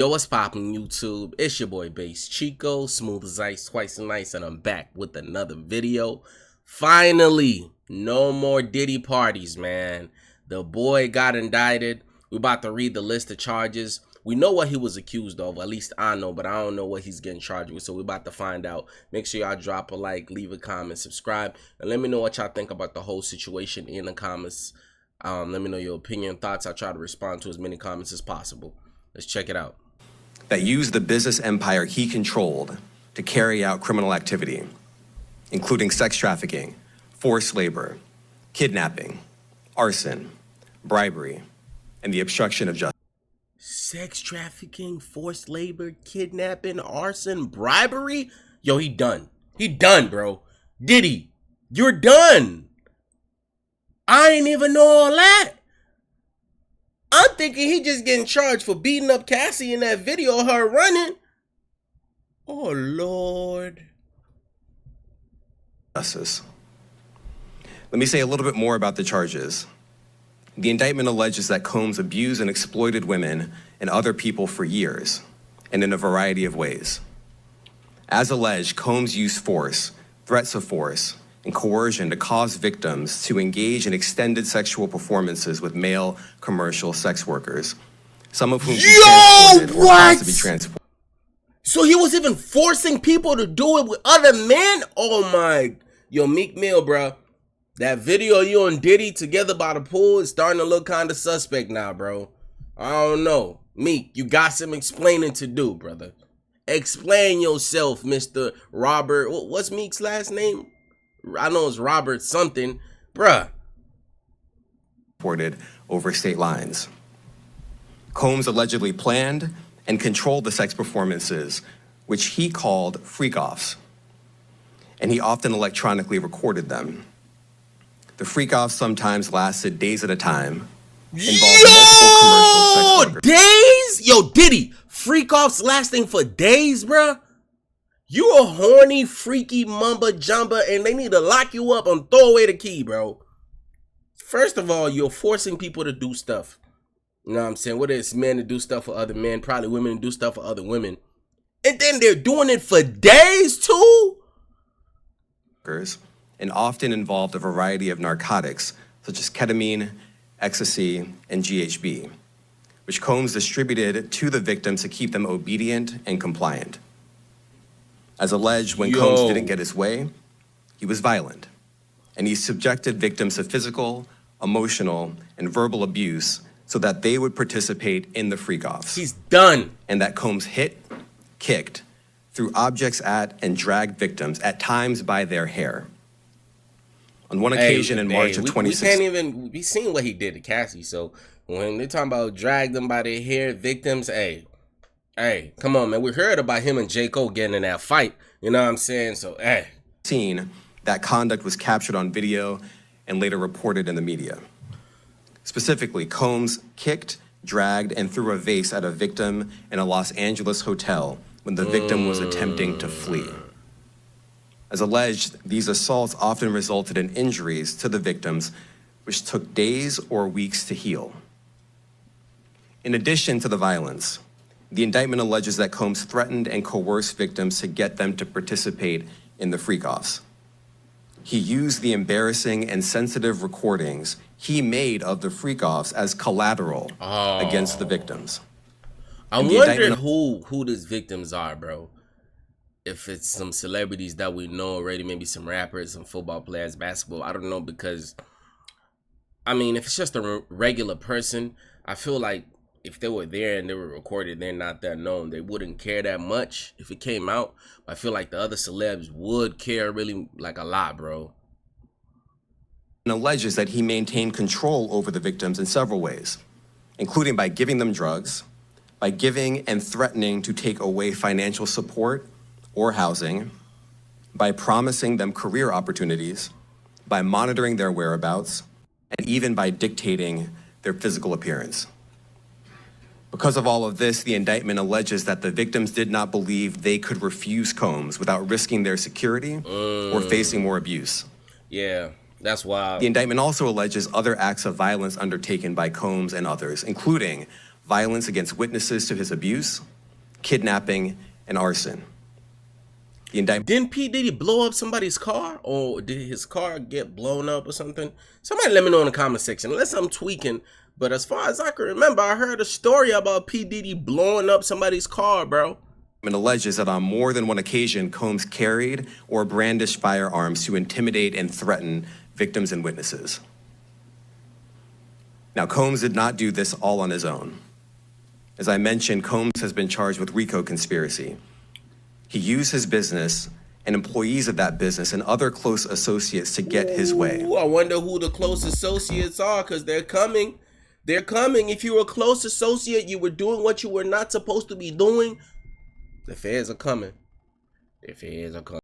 Yo, what's poppin' YouTube? It's your boy BasedChiko, smooth as ice, twice as nice, and I'm back with another video. Finally, no more Diddy parties, man. The boy got indicted. We're about to read the list of charges. We know what he was accused of, at least I know, but I don't know what he's getting charged with, so we're about to find out. Make sure y'all drop a like, leave a comment, subscribe, and let me know what y'all think about the whole situation in the comments. Let me know your opinion, thoughts. I'll try to respond to as many comments as possible. Let's check it out. That used the business empire he controlled to carry out criminal activity, including sex trafficking, forced labor, kidnapping, arson, bribery, and the obstruction of justice. Sex trafficking, forced labor, kidnapping, arson, bribery? Yo, he done. He done, bro. Diddy, you're done. I ain't even know all that. I'm thinking he just getting charged for beating up Cassie in that video of her running. Oh, Lord. Let me say a little bit more about the charges. The indictment alleges that Combs abused and exploited women and other people for years, and in a variety of ways. As alleged, Combs used force, threats of force, and coercion to cause victims to engage in extended sexual performances with male commercial sex workers, some of whom he transported or caused to be transported. So he was even forcing people to do it with other men? Oh my. Yo, Meek Mill, bro. That video you and Diddy together by the pool is starting to look kind of suspect now, bro. I don't know. Meek, you got some explaining to do, brother. Explain yourself, Mr. Robert. What's Meek's last name? I know it's Robert something. Bruh. Reported over state lines. Combs allegedly planned and controlled the sex performances, which he called freak-offs, and he often electronically recorded them. The freak-offs sometimes lasted days at a time, involving multiple commercial sex workers. Days? Yo, Diddy, freak-offs lasting for days, bruh? You a horny, freaky mumba jumba, and they need to lock you up and throw away the key, bro. First of all, you're forcing people to do stuff. You know what I'm saying? Whether it's men to do stuff for other men, probably women to do stuff for other women. And then they're doing it for days, too? And often involved a variety of narcotics, such as ketamine, ecstasy, and GHB, which Combs distributed to the victims to keep them obedient and compliant. As alleged, when Combs didn't get his way, he was violent, and he subjected victims to physical, emotional, and verbal abuse so that they would participate in the freak-offs. He's done. And that Combs hit, kicked, threw objects at, and dragged victims, at times by their hair. On one occasion in March of 2016... We can't even be seeing what he did to Cassie, so when they're talking about drag them by their hair, victims, hey, come on, man. We heard about him and J. Cole getting in that fight. You know what I'm saying? So, hey. That conduct was captured on video and later reported in the media. Specifically, Combs kicked, dragged, and threw a vase at a victim in a Los Angeles hotel when the victim was attempting to flee. As alleged, these assaults often resulted in injuries to the victims, which took days or weeks to heal. In addition to the violence, the indictment alleges that Combs threatened and coerced victims to get them to participate in the freak-offs. He used the embarrassing and sensitive recordings he made of the freak-offs as collateral against the victims. I wonder who these victims are, bro. If it's some celebrities that we know already, maybe some rappers, some football players, basketball, I don't know, because, I mean, if it's just a regular person, I feel like if they were there and they were recorded, they're not that known. They wouldn't care that much if it came out. I feel like the other celebs would care really, like, a lot, bro. And alleges that he maintained control over the victims in several ways, including by giving them drugs, by giving and threatening to take away financial support or housing, by promising them career opportunities, by monitoring their whereabouts, and even by dictating their physical appearance. Because of all of this, the indictment alleges that the victims did not believe they could refuse Combs without risking their security or facing more abuse. Yeah, that's wild. The indictment also alleges other acts of violence undertaken by Combs and others, including violence against witnesses to his abuse, kidnapping, and arson. The indictment. Didn't P Diddy blow up somebody's car, or did his car get blown up or something? Somebody let me know in the comment section, unless I'm tweaking. But as far as I can remember, I heard a story about P Diddy blowing up somebody's car, bro. It alleges that on more than one occasion, Combs carried or brandished firearms to intimidate and threaten victims and witnesses. Now, Combs did not do this all on his own. As I mentioned, Combs has been charged with RICO conspiracy. He used his business and employees of that business and other close associates to get his way. Ooh, I wonder who the close associates are, because they're coming. They're coming. If you were a close associate, you were doing what you were not supposed to be doing, the feds are coming. The feds are coming.